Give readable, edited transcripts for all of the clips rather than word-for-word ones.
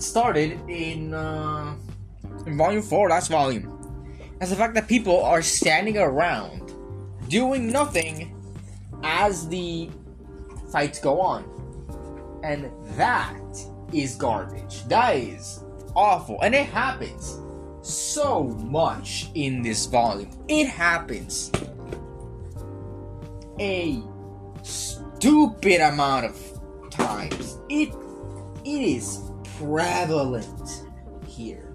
started in volume 4, last volume. As the fact that people are standing around doing nothing as the fights go on. And that is garbage. That is awful. And it happens so much in this volume. It happens a stupid amount of times. It is prevalent here.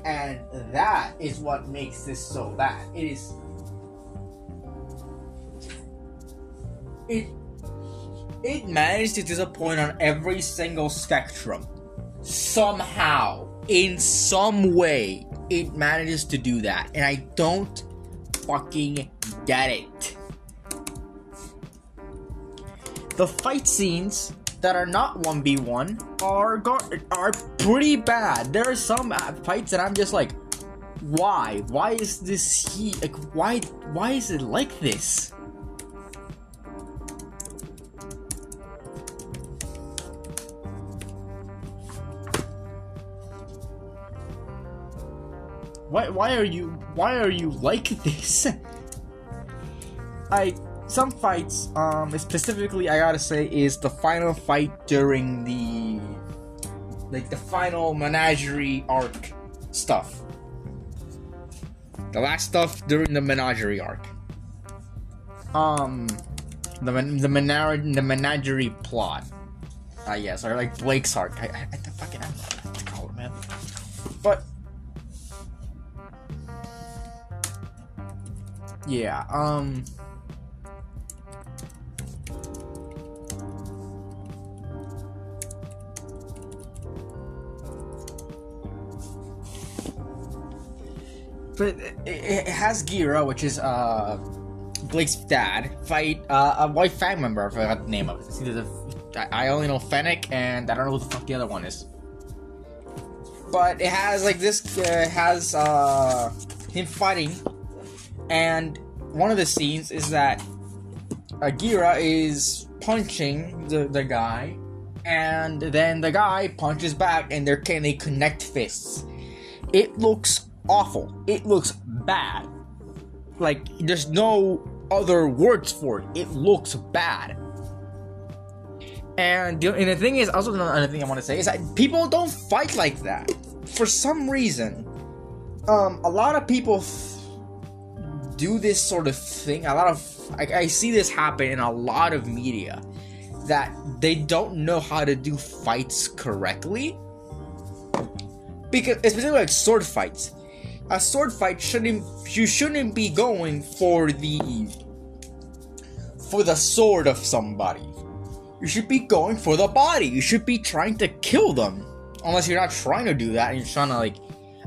And that is what makes this so bad. It managed to disappoint on every single spectrum. Somehow, in some way, it manages to do that. And I don't fucking get it. The fight scenes that are not 1v1 are pretty bad. There are some fights that I'm just like, why? Why is this like, why is it like this? Why are you like this? Some fights, specifically I gotta say, is the final fight during the final menagerie arc stuff. The last stuff during the menagerie arc. The menagerie plot. Yes, or like Blake's arc. I fucking I don't know what to call it, man. But yeah, but it has Gira, which is Blake's dad, fight a white fan member. I forgot the name of it. It's either I only know Fennec, and I don't know who the fuck the other one is. But it has like this. Has him fighting, and one of the scenes is that Gira is punching the guy, and then the guy punches back, and they connect fists. It looks awful. It looks bad. Like, there's no other words for it. It looks bad. And the thing is, also another thing I want to say is that people don't fight like that. For some reason, a lot of people do this sort of thing. I see this happen in a lot of media, that they don't know how to do fights correctly. Because, especially like sword fights. A sword fight you shouldn't be going for the sword of somebody. You should be going for the body. You should be trying to kill them. Unless you're not trying to do that and you're trying to like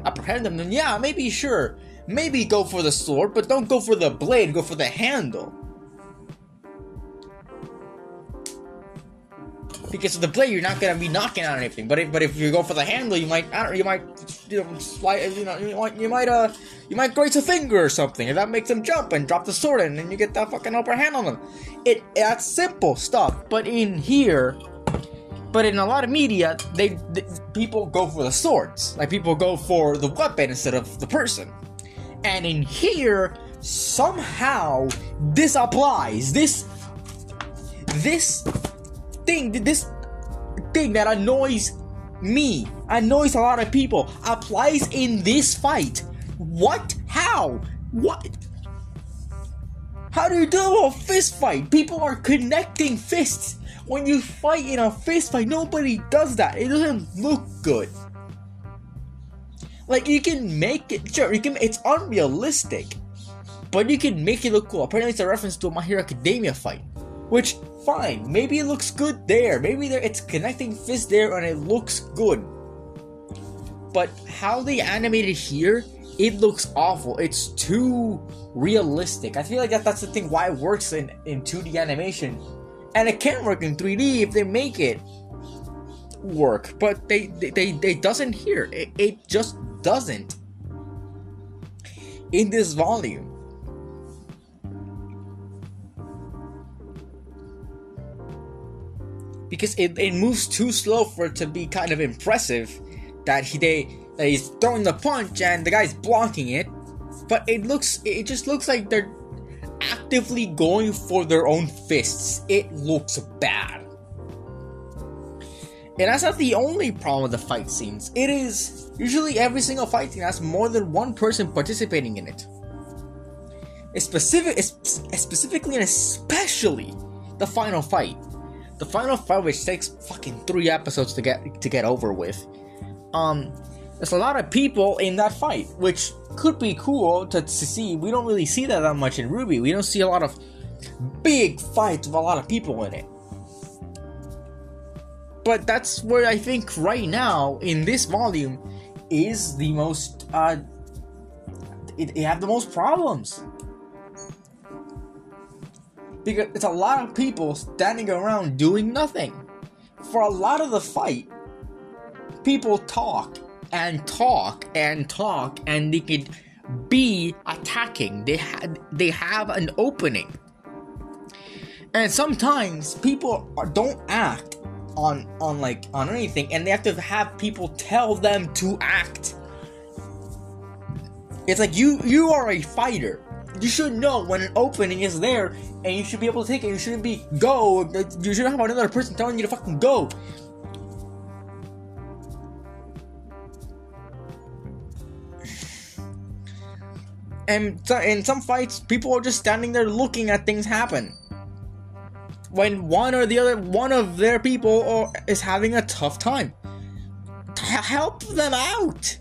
apprehend them, then yeah, maybe sure. Maybe go for the sword, but don't go for the blade, go for the handle. Because with the blade, you're not gonna be knocking out anything. But if you go for the handle, you might graze a finger or something, and that makes them jump and drop the sword, and then you get that fucking upper hand on them. That's simple stuff. But in a lot of media, people go for the swords. Like, people go for the weapon instead of the person. And in here, somehow this applies. This thing that annoys me, annoys a lot of people, applies in this fight. What? How? What? How do you do a fist fight? People are connecting fists. When you fight in a fist fight, nobody does that. It doesn't look good. Like, you can make it, sure, it's unrealistic, but you can make it look cool. Apparently it's a reference to a My Hero Academia fight, which, fine, maybe it looks good there. Maybe it's connecting fists there and it looks good. But how they animated here, it looks awful. It's too realistic. I feel like that's the thing why it works in 2D animation. And it can work in 3D if they make it work. But they doesn't here. It just doesn't. In this volume. because it moves too slow for it to be kind of impressive that he's throwing the punch and the guy's blocking it, but it just looks like they're actively going for their own fists. It looks bad. And that's not the only problem with the fight scenes. It is usually every single fight scene has more than one person participating in it. Specifically and especially the final fight. The final fight, which takes fucking 3 episodes to get over with. There's a lot of people in that fight, which could be cool to see. We don't really see that much in RWBY. We don't see a lot of big fights with a lot of people in it. But that's where I think right now in this volume is the most it have the most problems. Because it's a lot of people standing around doing nothing. For a lot of the fight, people talk and talk and talk, and they could be attacking. They have an opening. And sometimes people don't act on anything, and they have to have people tell them to act. It's like you are a fighter. You should know when an opening is there, and you should be able to take it. You shouldn't be go. You shouldn't have another person telling you to fucking go. And in some fights, people are just standing there looking at things happen. When one of their people is having a tough time, help them out.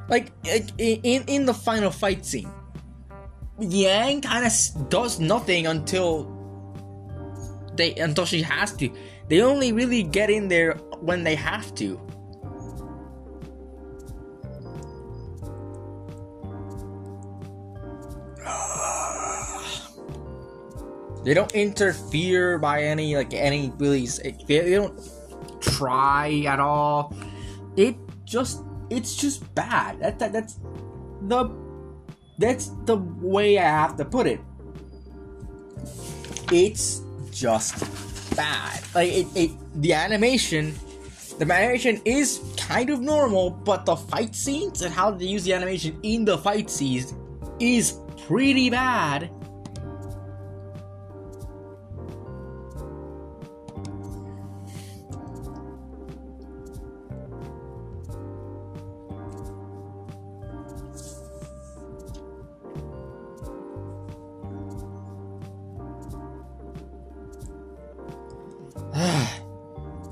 Like in the final fight scene, Yang kind of does nothing until she has to. They only really get in there when they have to. They don't interfere by any really. They don't try at all. It's just bad. That's the way I have to put it. It's just bad. Like the animation is kind of normal, but the fight scenes and how they use the animation in the fight scenes is pretty bad.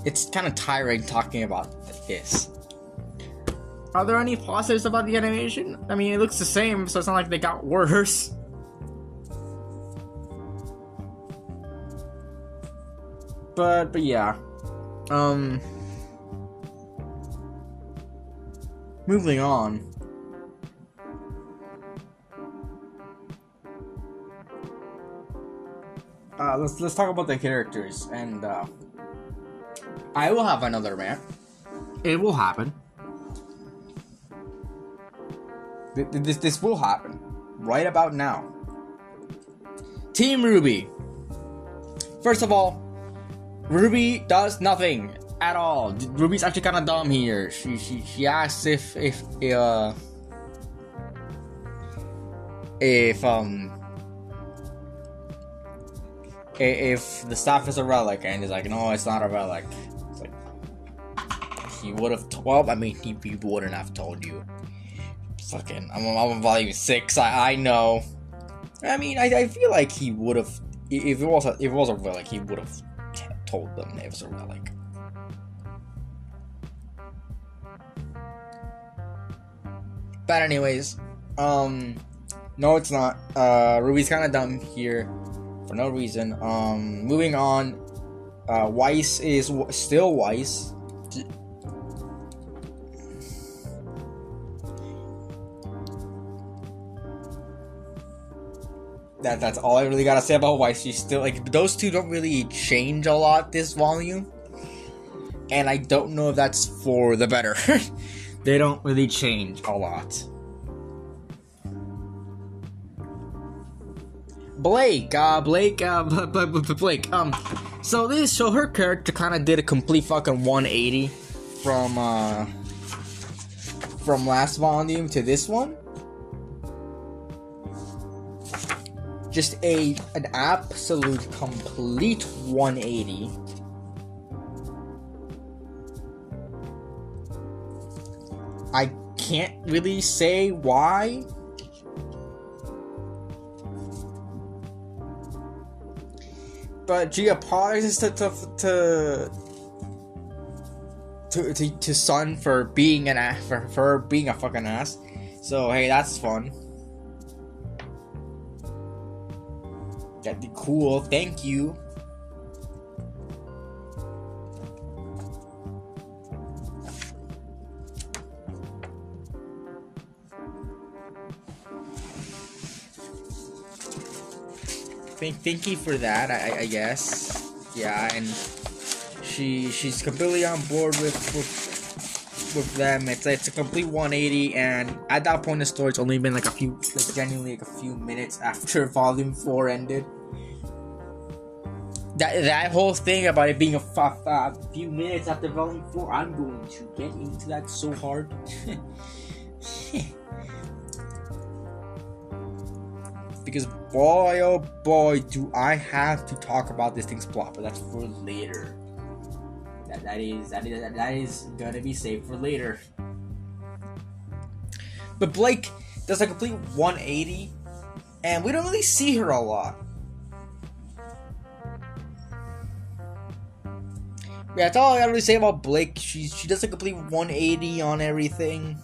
It's kind of tiring talking about this. Are there any positives about the animation? I mean, it looks the same, so it's not like they got worse. But yeah. Moving on. Let's talk about the characters, and I will have another rant. It will happen. This will happen right about now. Team RWBY. First of all, RWBY does nothing at all. RWBY's actually kind of dumb here. She asks if the staff is a relic, and he's like, no, it's not a relic. It's like, he would have. He wouldn't have told you. Fucking, I'm on volume 6. I know. I mean, I feel like he would have. If it was a relic, he would have told them it was a relic. But anyways, no, it's not. RWBY's kind of dumb here. For no reason. Moving on. Weiss is still Weiss. That's all I really gotta say about Weiss. She's still those two don't really change a lot this volume, and I don't know if that's for the better. They don't really change a lot. Blake, so her character kind of did a complete fucking 180 from last volume to this one. Just an absolute complete 180. I can't really say why. But she apologizes to Sun for being an ass, for being a fucking ass. So hey, that's fun. That'd be cool. Thank you. Thank you for that. I guess. Yeah, and she's completely on board with them. It's a complete 180, and at that point in the story, it's only been genuinely a few minutes after Volume 4 ended. That whole thing about it being a few minutes after Volume 4, I'm going to get into that so hard. Because boy, oh boy, do I have to talk about this thing's plot, but that's for later. That is gonna be saved for later. But Blake does a complete 180, and we don't really see her a lot. Yeah, that's all I gotta really say about Blake. She does a complete 180 on everything.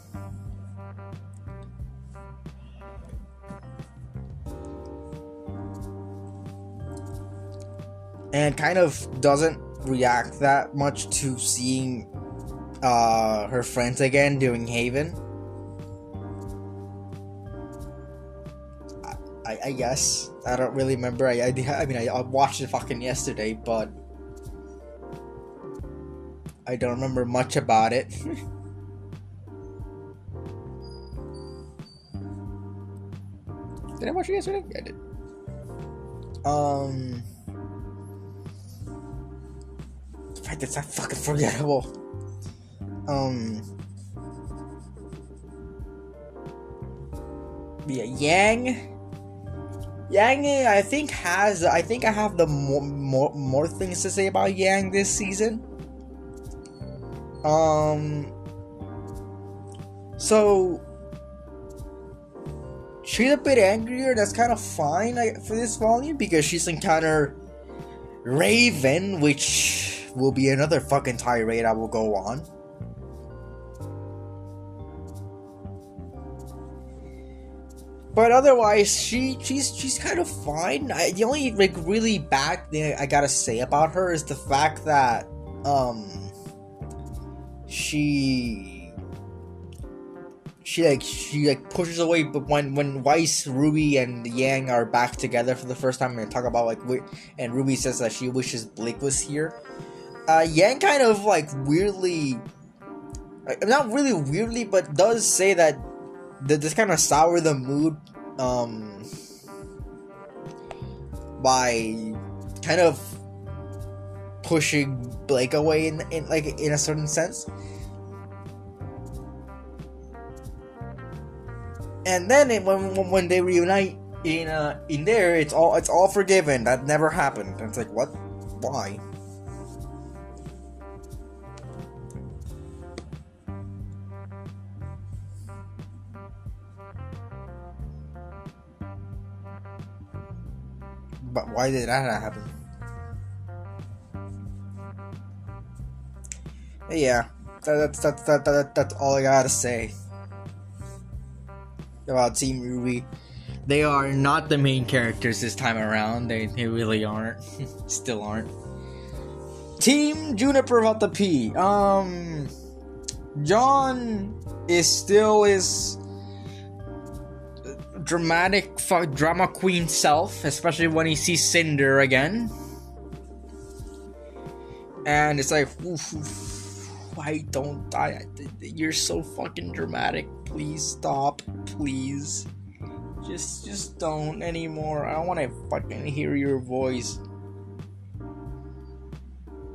And kind of doesn't react that much to seeing her friends again during Haven. I guess. I don't really remember. I mean, I watched it fucking yesterday, but I don't remember much about it. Did I watch it yesterday? Yeah, I did. Right, that's not fucking forgettable. Yeah, Yang, I think I have the more things to say about Yang this season. So she's a bit angrier. That's kind of fine for this volume, because she's encountered Raven, which will be another fucking tirade I will go on. But otherwise, she's kind of fine. The only really bad thing I gotta say about her is the fact that she pushes away. But when Weiss, RWBY, and Yang are back together for the first time and talk about and RWBY says that she wishes Blake was here, Yang kind of weirdly, not really weirdly, but does say that this kind of sour the mood by kind of pushing Blake away in a certain sense. And then when they reunite in there, it's all forgiven. That never happened. And it's like, what? Why? But why did that not happen? Yeah, that's all I gotta say about Team RWBY. They are not the main characters this time around. They really aren't. Still aren't. Team Juniper about the P. John is still his drama queen self, especially when he sees Cinder again. And it's like, why don't I? You're so fucking dramatic. Please stop. Please. Just don't anymore. I don't want to fucking hear your voice.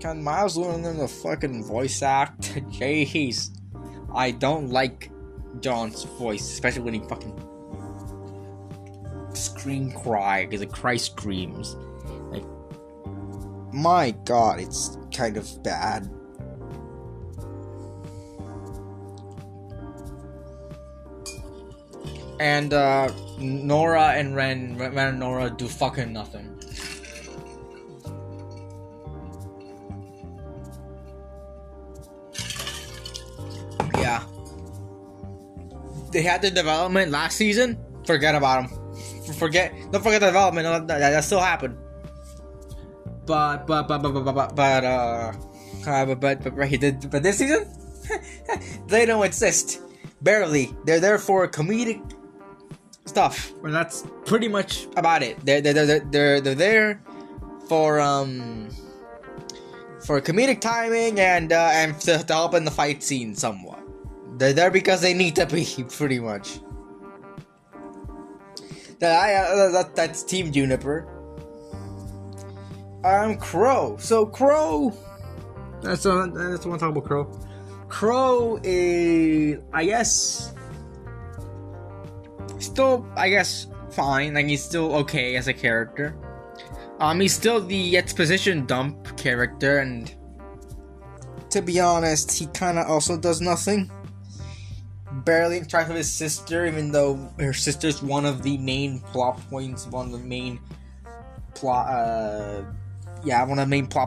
Can Miles learn them to fucking voice act? Jeez. I don't like John's voice, especially when he fucking cry, because the cry screams. Like, my god, it's kind of bad. And Nora and Ren and Nora do fucking nothing. Yeah. They had the development last season. Forget about them. Don't forget the development. That still happened. But this season, they don't exist. Barely. They're there for comedic stuff, and that's pretty much about it. They're there for comedic timing and to help in the fight scene somewhat. They're there because they need to be, pretty much. That's Team Juniper. Crow. So Crow. That's the one talking about Crow. Crow is, I guess, still, fine. Like, he's still okay as a character. He's still the exposition dump character, and to be honest, he kind of also does nothing. Barely interacts with his sister, even though her sister's one of the main plot points, one of the main plot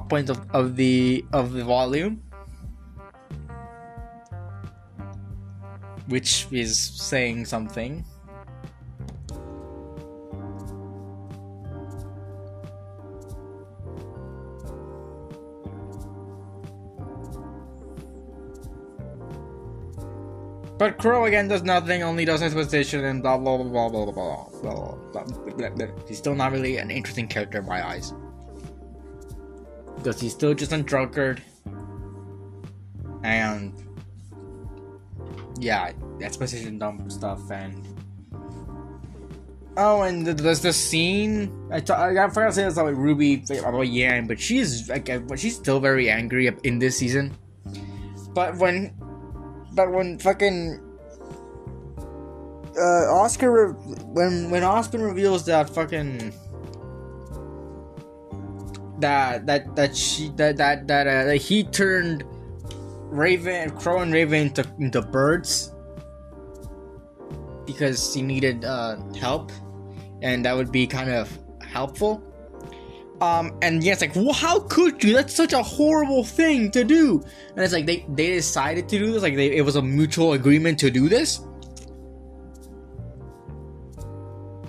points of the volume, which is saying something. But Crow again does nothing, only does exposition and blah blah blah blah blah blah blah blah blah. He's still not really an interesting character in my eyes. Because he's still just a drunkard. And yeah, exposition dump stuff. And oh, and there's the scene. I forgot to say this about RWBY, about Yan, but she's still very angry in this season. But when fucking Oscar when Oscar reveals that fucking that he turned Crow and Raven into birds because he needed help, and that would be kind of helpful. And yeah, it's like, well, how could you? That's such a horrible thing to do. And it's like they decided to do this. Like it was a mutual agreement to do this.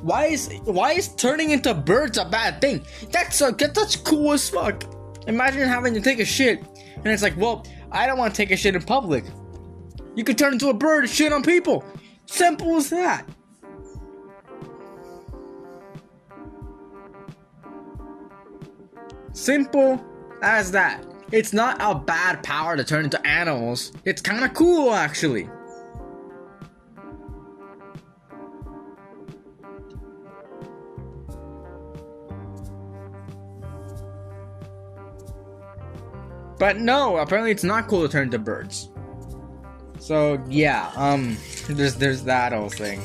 Why is turning into birds a bad thing? That's cool as fuck. Imagine having to take a shit, and it's like, well, I don't want to take a shit in public. You could turn into a bird and shit on people. Simple as that. Simple as that. It's not a bad power to turn into animals. It's kind of cool, actually. But no, apparently it's not cool to turn into birds. So yeah, there's that whole thing.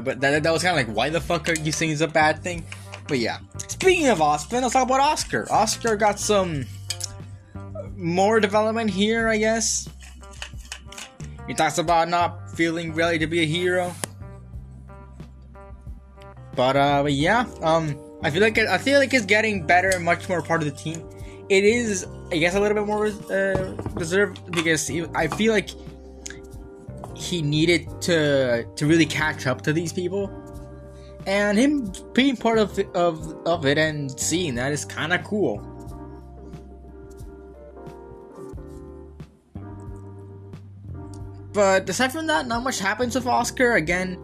But that was kind of like, why the fuck are you saying it's a bad thing? But yeah. Speaking of Oscar, let's talk about Oscar. Oscar got some more development here, I guess. He talks about not feeling ready to be a hero. But yeah, I feel like it's getting better and much more part of the team. It is, I guess, a little bit more reserved because I feel like he needed to really catch up to these people, and him being part of it and seeing that is kind of cool. But aside from that, not much happens with Oscar. Again,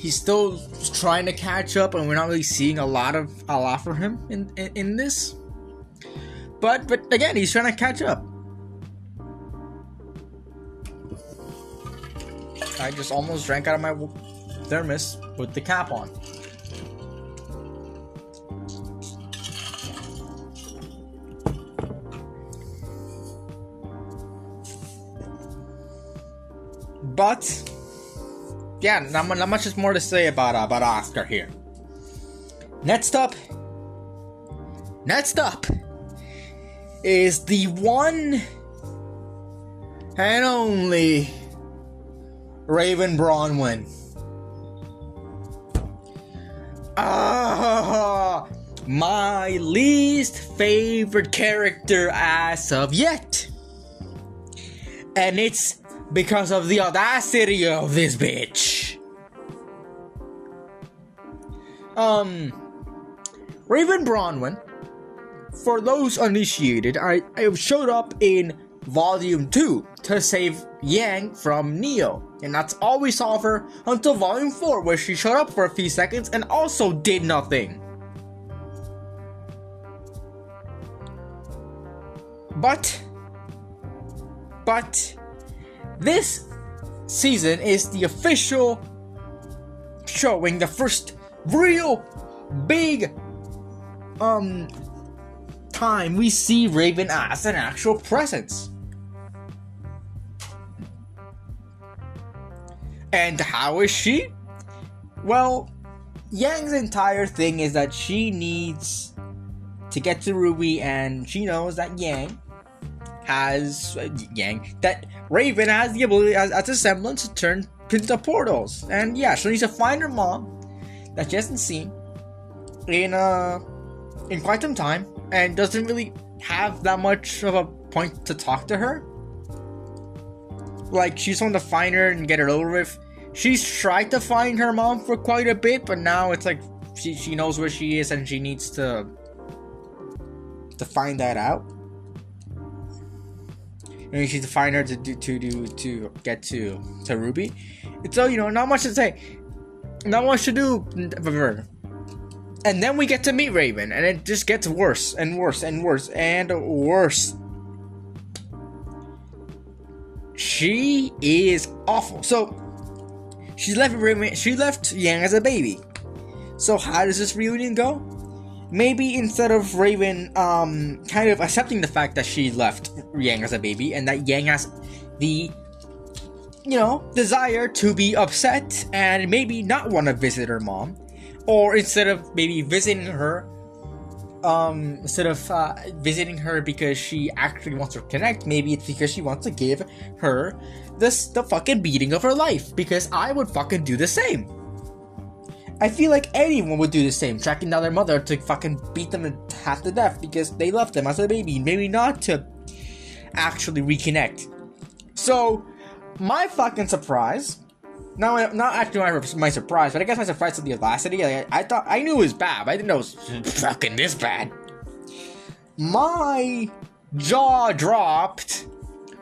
he's still trying to catch up, and we're not really seeing a lot for him in this. But again, he's trying to catch up. I just almost drank out of my thermos with the cap on. But yeah, not much more to say about Oscar here. Next up is the one and only Raven Bronwyn. My least favorite character as of yet. And it's because of the audacity of this bitch. Raven Bronwyn, for those uninitiated, I showed up in Volume 2 to save Yang from Neo. And that's all we saw of her until Volume 4, where she showed up for a few seconds and also did nothing. But this season is the official showing, the first real big time we see Raven as an actual presence. And how is she? Well, Yang's entire thing is that she needs to get to RWBY, and she knows that that Raven has the ability as a semblance to turn into portals. And yeah, she needs to find her mom that she hasn't seen in quite some time, and doesn't really have that much of a point to talk to her. Like, she just wants to find her and get it over with. She's tried to find her mom for quite a bit, but now it's like she knows where she is, and she needs to find that out. And she needs to find her to get to RWBY. And so, not much to say, not much to do for her. And then we get to meet Raven, and it just gets worse and worse and worse and worse. She is awful. So she left Yang as a baby. So how does this reunion go? Maybe instead of Raven kind of accepting the fact that she left Yang as a baby, and that Yang has the desire to be upset and maybe not want to visit her mom, or instead of maybe visiting her because she actually wants to connect, maybe it's because she wants to give her the fucking beating of her life, because I would fucking do the same. I feel like anyone would do the same, tracking down their mother to fucking beat them half to death because they left them as a baby, maybe not to actually reconnect. So, my fucking surprise, not actually my surprise, but I guess my surprise to the audacity, I knew it was bad, but I didn't know it was fucking this bad. My jaw dropped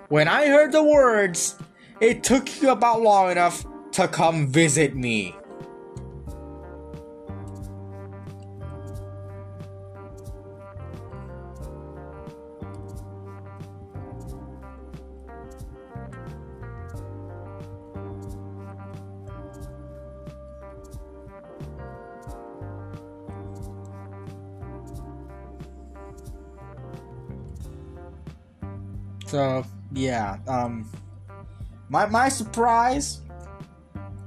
when I heard the words, "It took you about long enough to come visit me." So yeah, my surprise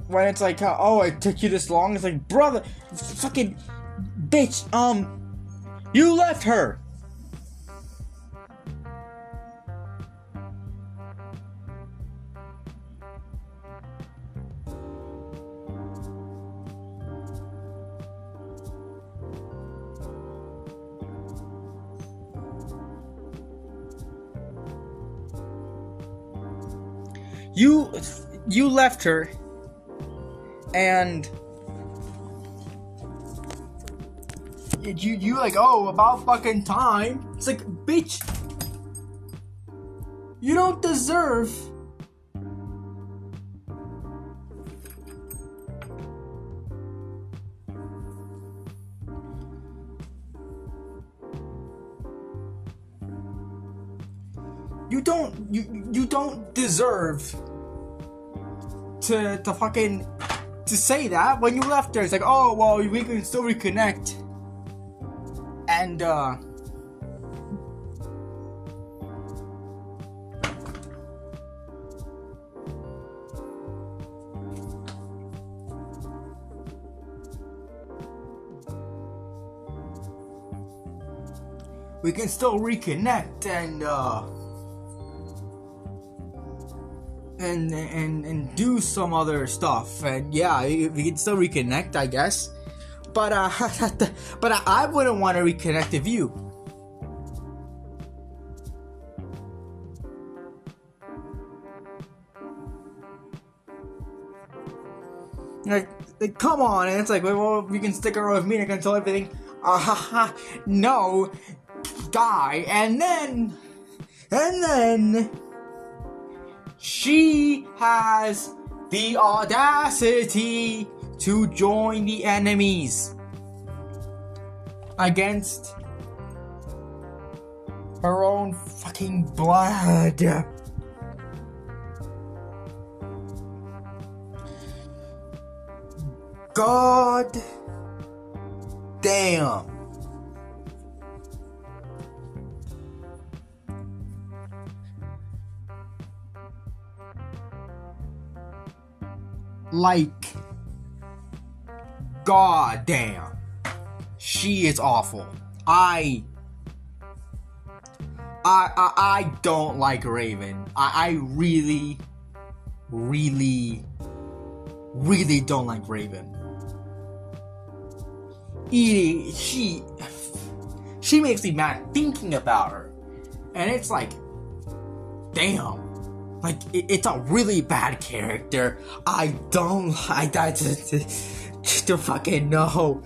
when it's like, oh, it took you this long. It's like, brother, fucking bitch, you left her. You left her, and you like, oh, about fucking time. It's like, bitch, you don't deserve you don't deserve to fucking to say that when you left her. It's like, oh well, we can still reconnect, and we can still reconnect and do some other stuff, and yeah, we can still reconnect, I guess. But I wouldn't want to reconnect with you. Like come on, and it's like, well, you can stick around with me and I can tell everything. No, die, and then she has the audacity to join the enemies against her own fucking blood. God damn. Like, god damn, she is awful. I don't like Raven. I really don't like Raven. She makes me mad thinking about her, and it's like, damn. Like, it's a really bad character. I don't like that to fucking know.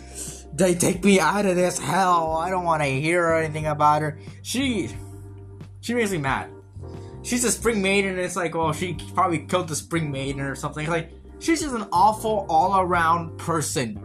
They take me out of this hell. I don't want to hear anything about her. She makes me mad. She's a spring maiden, and it's like, well, she probably killed the spring maiden or something. Like, she's just an awful all-around person.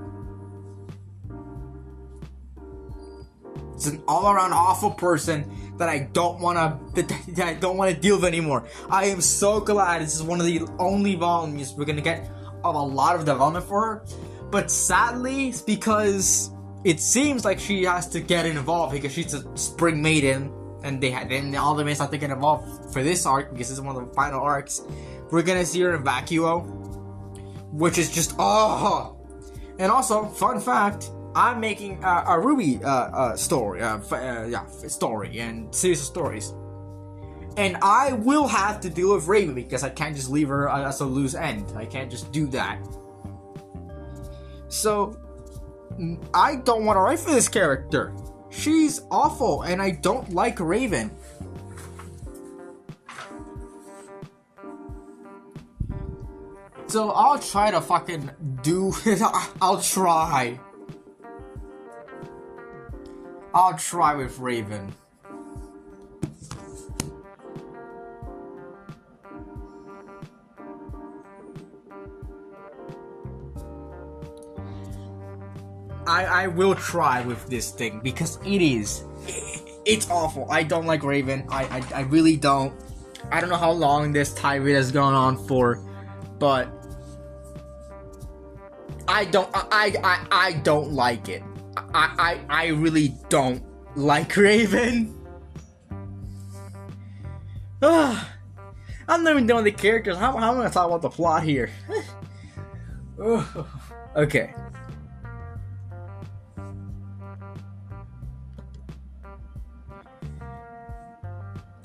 It's an all-around awful person that I don't want to deal with anymore. I am so glad this is one of the only volumes we're gonna get of a lot of development for her. But sadly, it's because it seems like she has to get involved because she's a spring maiden, and then all the maids have to get involved for this arc because this is one of the final arcs. We're gonna see her in Vacuo, which is just And also, fun fact, I'm making a RWBY story, story and series of stories, and I will have to deal with Raven because I can't just leave her as a loose end. I can't just do that. So I don't want to write for this character. She's awful, and I don't like Raven. So I'll try to fucking do. I'll try with Raven. I will try with this thing because it's awful. I don't like Raven. I really don't. I don't know how long this tirade has gone on for, but I don't like it. I really don't like Raven. I'm not even done with the characters. How am I going to talk about the plot here? Okay.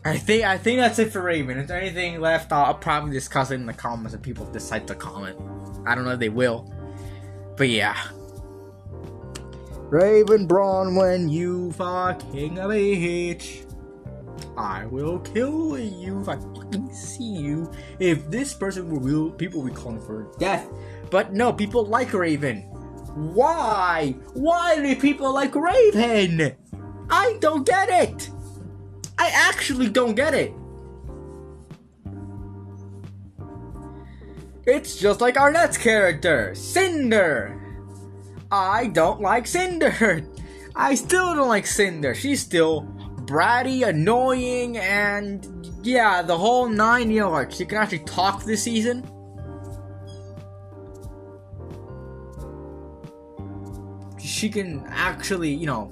I think that's it for Raven. If there's anything left, I'll probably discuss it in the comments if people decide to comment. I don't know if they will. But yeah. Raven Braun, when you fucking a bitch, I will kill you if I fucking see you. If this person will, people will be calling for death. But no, people like Raven. Why? Why do people like Raven? I don't get it. I actually don't get it. It's just like Arnett's character, Cinder. I don't like Cinder. I still don't like Cinder. She's still bratty, annoying, and yeah, the whole 9 yards. She can actually talk this season. She can actually, you know,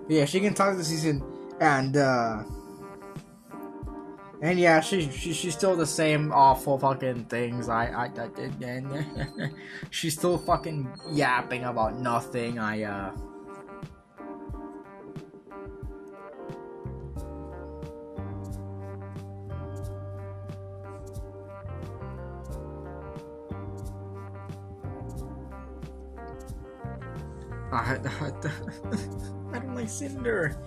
yeah, she can talk this season, and yeah, she's still the same awful fucking things. And she's still fucking yapping about nothing. I don't like Cinder.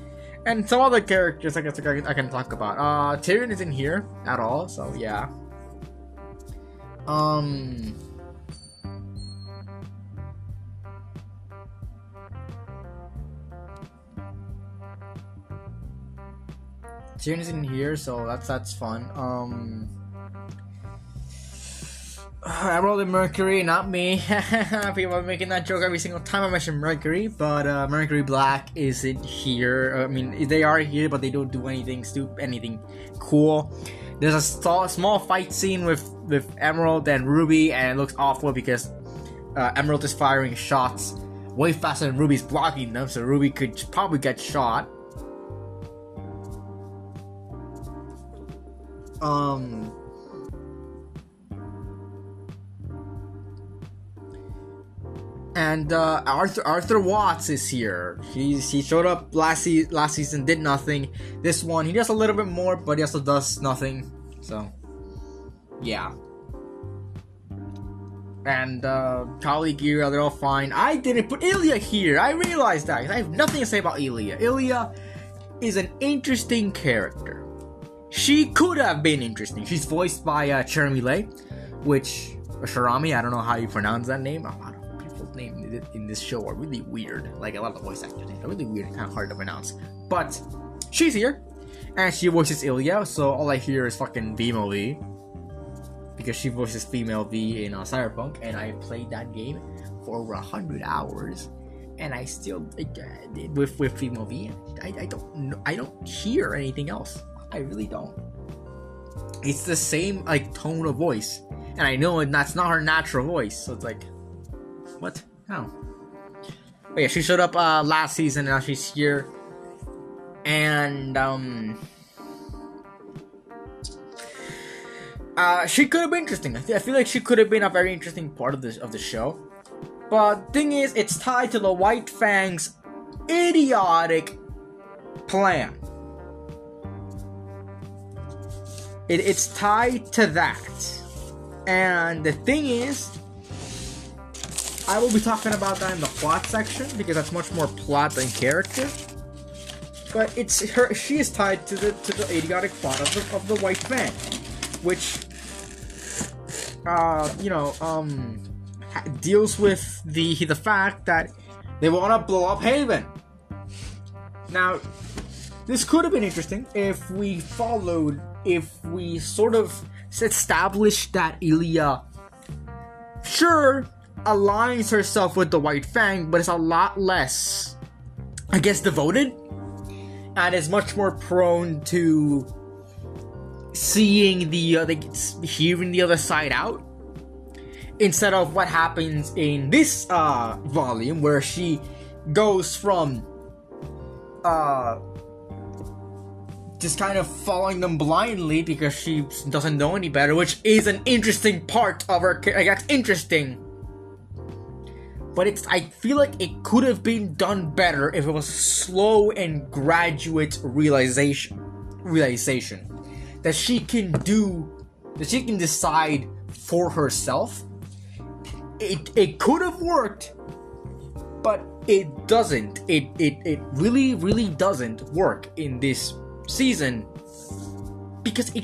And some other characters I guess I can talk about. Tyrion isn't here at all, so yeah. Tyrion isn't here, so that's fun. Emerald and Mercury, not me. People are making that joke every single time I mention Mercury, but Mercury Black isn't here. I mean, they are here, but they don't do anything stupid, anything cool. There's a small fight scene with Emerald and Ruby, and it looks awful because Emerald is firing shots way faster than Ruby's blocking them, so Ruby could probably get shot. And Arthur Watts is here. He showed up last season, did nothing. This one, he does a little bit more, but he also does nothing. So, yeah. And Kali, Gira, they're all fine. I didn't put Ilya here. I realized that. I have nothing to say about Ilya. Ilya is an interesting character. She could have been interesting. She's voiced by Jeremy Lay, which Sharami. I don't know how you pronounce that name. A lot of people's names in this show are really weird. Like a lot of the voice actors are really weird, kind of hard to pronounce. But she's here, and she voices Ilya. So all I hear is fucking female V, because she voices female V in Cyberpunk, and I played that game for over 100 hours, and I still with female V. I don't hear anything else. I really don't. It's the same like tone of voice, and I know that's not her natural voice. So it's like, what? How? But yeah, she showed up last season, and now she's here, and she could have been interesting. I feel like she could have been a very interesting part of the show. But thing is, it's tied to the White Fang's idiotic plan. It's tied to that. And the thing is, I will be talking about that in the plot section, because that's much more plot than character. But it's her. She is tied to the idiotic plot of the White Fang, which deals with the fact that they want to blow up Haven. Now, this could have been interesting if we sort of established that Ilya, sure, aligns herself with the White Fang, but is a lot less, I guess, devoted, and is much more prone to seeing hearing the other side out, instead of what happens in this volume, where she goes from just kind of following them blindly because she doesn't know any better, which is an interesting part of her character. Like, that's interesting, but I feel like it could have been done better if it was a slow and graduate realization that she can decide for herself, it could have worked, but it doesn't. It really doesn't work in this season because they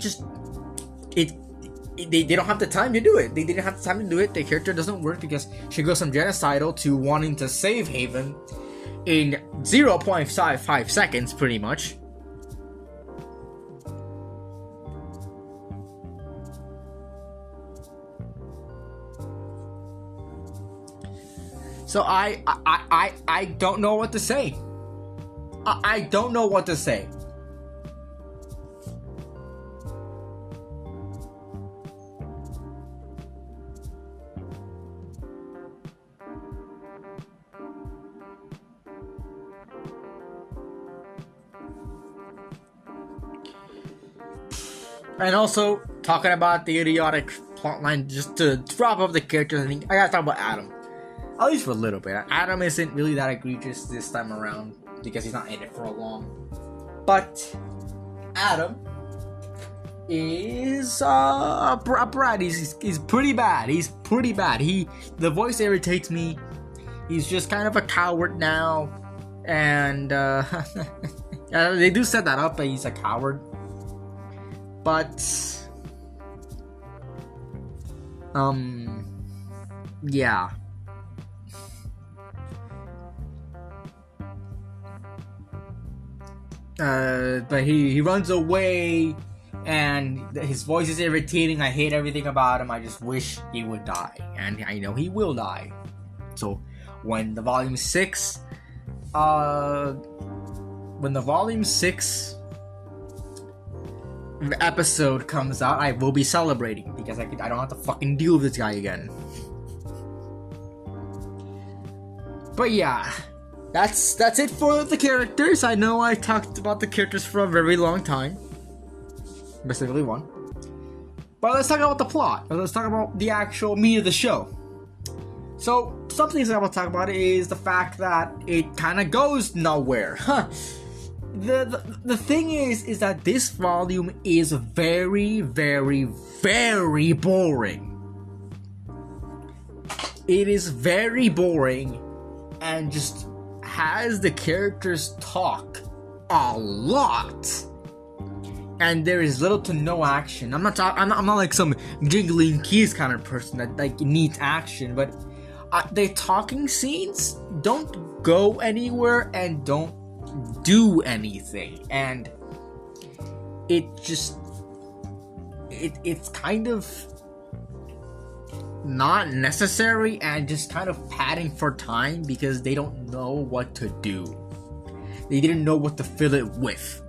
don't have the time to do it. They didn't have the time to do it. The character doesn't work because she goes from genocidal to wanting to save Haven in 0.55 seconds, pretty much. So I don't know what to say. I don't know what to say. And also, talking about the idiotic plotline, just to wrap up the characters, I think I gotta talk about Adam. At least for a little bit. Adam isn't really that egregious this time around because he's not in it for a long. But Adam is a brat. He's pretty bad. He's pretty bad. The voice irritates me. He's just kind of a coward now, and they do set that up that he's a coward. But yeah. But he runs away, and his voice is irritating. I hate everything about him. I just wish he would die, and I know he will die. So when the volume 6 episode comes out, I will be celebrating because I don't have to fucking deal with this guy again. But yeah, that's it for the characters. I know I talked about the characters for a very long time, specifically one. But let's talk about the plot. Let's talk about the actual meat of the show. So some things I want to talk about is the fact that it kind of goes nowhere. The thing is that this volume is very, very, very boring. It is very boring and just has the characters talk a lot, and there is little to no action. I'm not like some jiggling keys kind of person that like needs action, but the talking scenes don't go anywhere and don't do anything, and it's kind of not necessary and just kind of padding for time because they don't know what to do. They didn't know what to fill it with.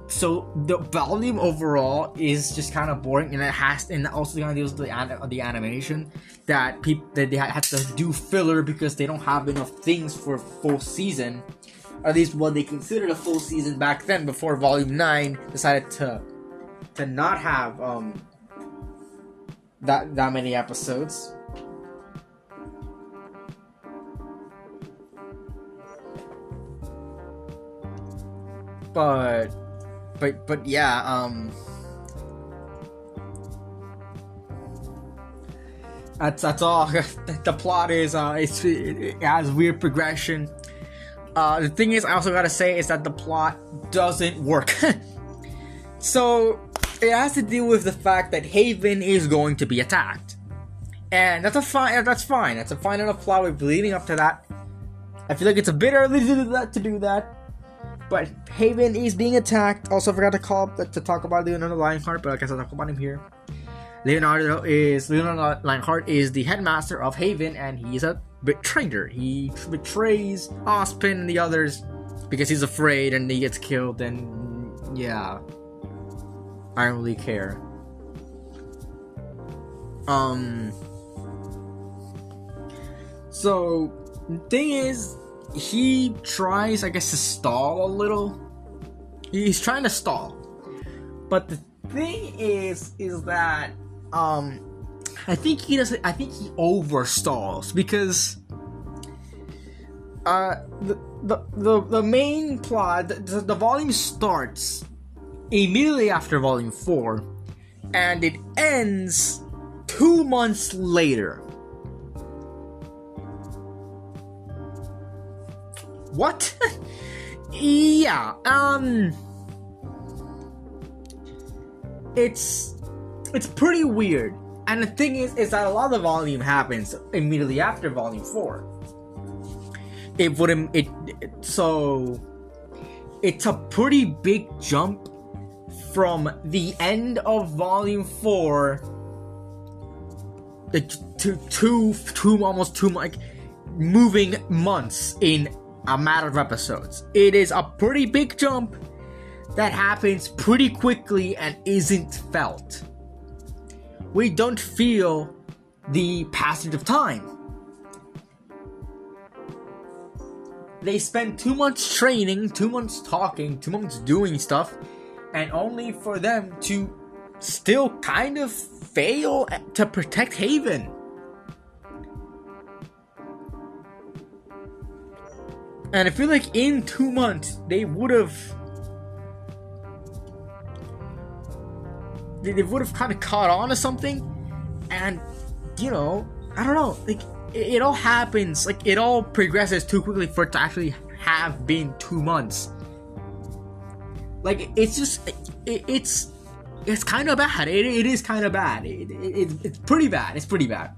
So the volume overall is just kind of boring, and and also kind of deals with the animation that they had to do filler because they don't have enough things for a full season, or at least what they considered a full season back then before volume 9 decided to not have that many episodes. But yeah, that's all. The plot is it has weird progression. The thing is, I also gotta say is that the plot doesn't work. So it has to deal with the fact that Haven is going to be attacked, and that's fine. That's a fine enough plot. We're leading up to that. I feel like it's a bit early to do that. But Haven is being attacked. Also, I forgot to talk about Leonardo Lionheart, but I guess I'll talk about him here. Leonardo Lionheart is the headmaster of Haven, and he's a betrayer. He betrays Ozpin and the others because he's afraid, and he gets killed. And yeah, I don't really care. So the thing is, he tries, I guess, to stall a little. He's trying to stall, but the thing is that I think he overstalls because the main plot, the volume starts immediately after volume 4, and it ends 2 months later. What? Yeah, it's pretty weird. And the thing is that a lot of the volume happens immediately after Volume 4. So it's a pretty big jump from the end of Volume 4 to almost 2 months, moving months in a matter of episodes. It is a pretty big jump that happens pretty quickly and isn't felt. We don't feel the passage of time. They spend 2 months training, 2 months talking, 2 months doing stuff, and only for them to still kind of fail to protect Haven. And I feel like in 2 months, they would have kind of caught on to something, and, you know, I don't know, like, it all happens, like, it all progresses too quickly for it to actually have been 2 months. Like, it's just, it's kind of bad. It is kind of bad. It's pretty bad. It's pretty bad.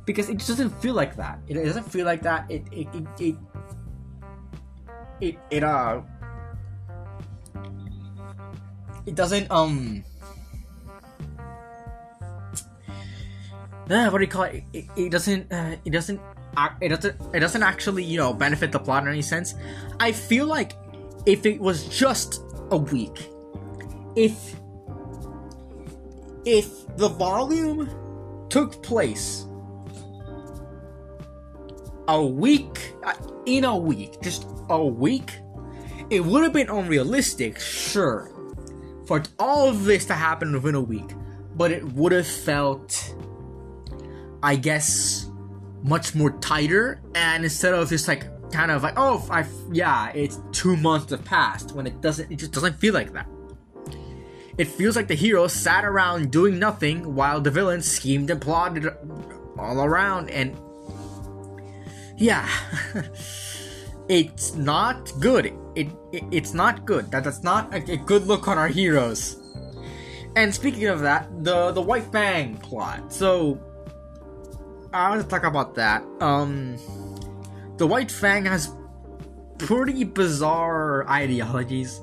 Because it just doesn't feel like that. It doesn't feel like that. It doesn't, what do you call it? It doesn't actually, you know, benefit the plot in any sense. I feel like if it was just a week, if the volume took place a week, just a week, it would have been unrealistic, sure, for all of this to happen within a week, but it would have felt, I guess, much more tighter. And instead of just like kind of like, oh, it's 2 months have passed, when it just doesn't feel like that. It feels like the heroes sat around doing nothing while the villains schemed and plotted all around, and yeah, it's not good. It's not good. That's not a good look on our heroes. And speaking of that, the White Fang plot. So I want to talk about that. The White Fang has pretty bizarre ideologies.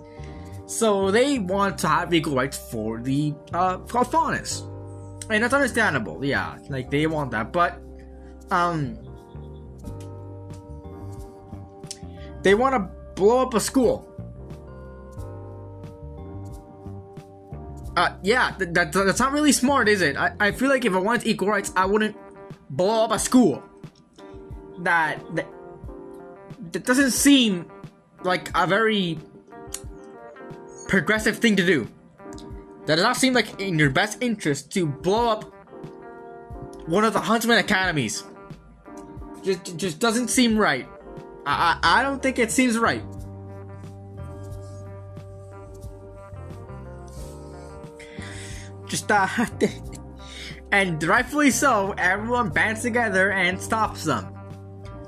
So they want to have equal rights for the Faunus, and that's understandable. Yeah, like they want that, but they want to blow up a school. Yeah, that's not really smart, is it? I feel like if I wanted equal rights, I wouldn't blow up a school. That doesn't seem like a very progressive thing to do. That does not seem like in your best interest to blow up one of the Huntsman academies. Just doesn't seem right. I don't think it seems right. Just and rightfully so, everyone bands together and stops them.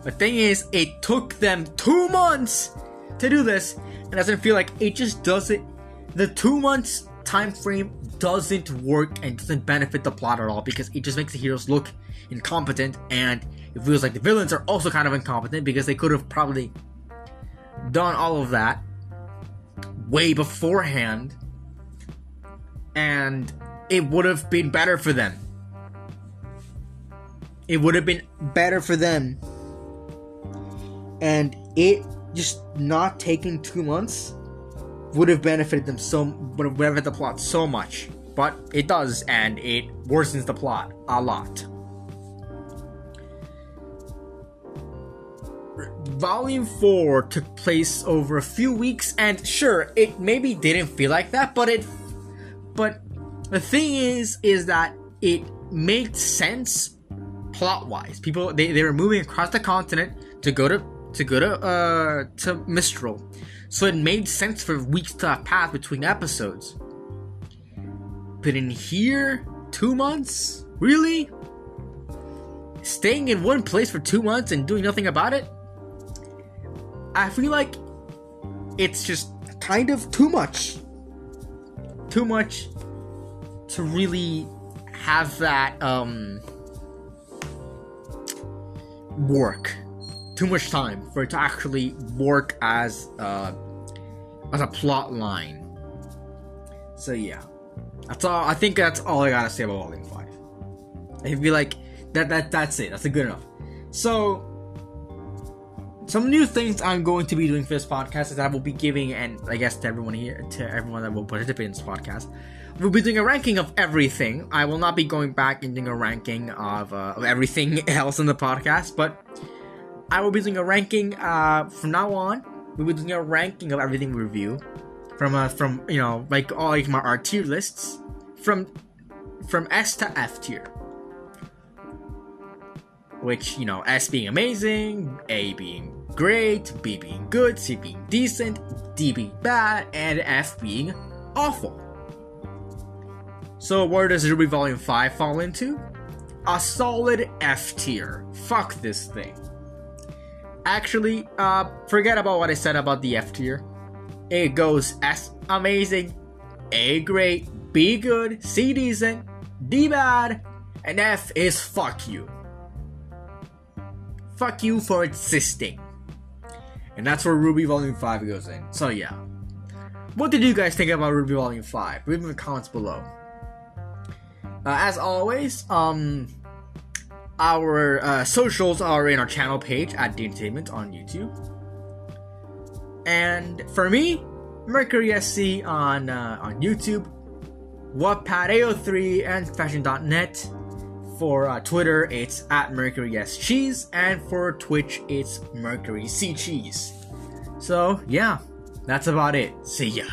The thing is, it took them 2 months to do this, and it doesn't feel like it just doesn't. The 2 months time frame doesn't work and doesn't benefit the plot at all, because it just makes the heroes look incompetent, and it feels like the villains are also kind of incompetent because they could have probably done all of that way beforehand, and it would have been better for them. It would have been better for them. And it just not taking 2 months would have benefited them would have benefited the plot so much. But it does, and it worsens the plot a lot. Volume 4 took place over a few weeks, and sure, it maybe didn't feel like that, but the thing is that it made sense plot-wise. People, they were moving across the continent to go to Mistral, so it made sense for weeks to have passed between episodes. But in here, 2 months, Really? Staying in one place for 2 months and doing nothing about it? I feel like it's just kind of too much. Too much to really have that work. Too much time for it to actually work as a plot line. So yeah, that's all. I think that's all I gotta say about Volume 5. I feel like that's it. That's good enough. So, some new things I'm going to be doing for this podcast is I will be giving, and I guess to everyone here, to everyone that will participate in this podcast, we'll be doing a ranking of everything. I will not be going back and doing a ranking of everything else in the podcast, but I will be doing a ranking from now on. We'll be doing a ranking of everything we review from like all like our tier lists from S to F tier. Which, S being amazing, A being great, B being good, C being decent, D being bad, and F being awful. So where does RWBY Volume 5 fall into? A solid F tier. Fuck this thing. Actually, forget about what I said about the F tier. It goes S amazing, A great, B good, C decent, D bad, and F is fuck you. Fuck you for existing. And that's where RWBY Volume 5 goes in. So yeah. What did you guys think about RWBY Volume 5? Leave in the comments below. As always, our socials are in our channel page at The Entertainment on YouTube. And for me, Mercury SC on YouTube, Wattpad AO3, and Fashion.net. For Twitter, it's at MercurySCheese, and for Twitch, it's MercuryCCheese. So, yeah, that's about it. See ya.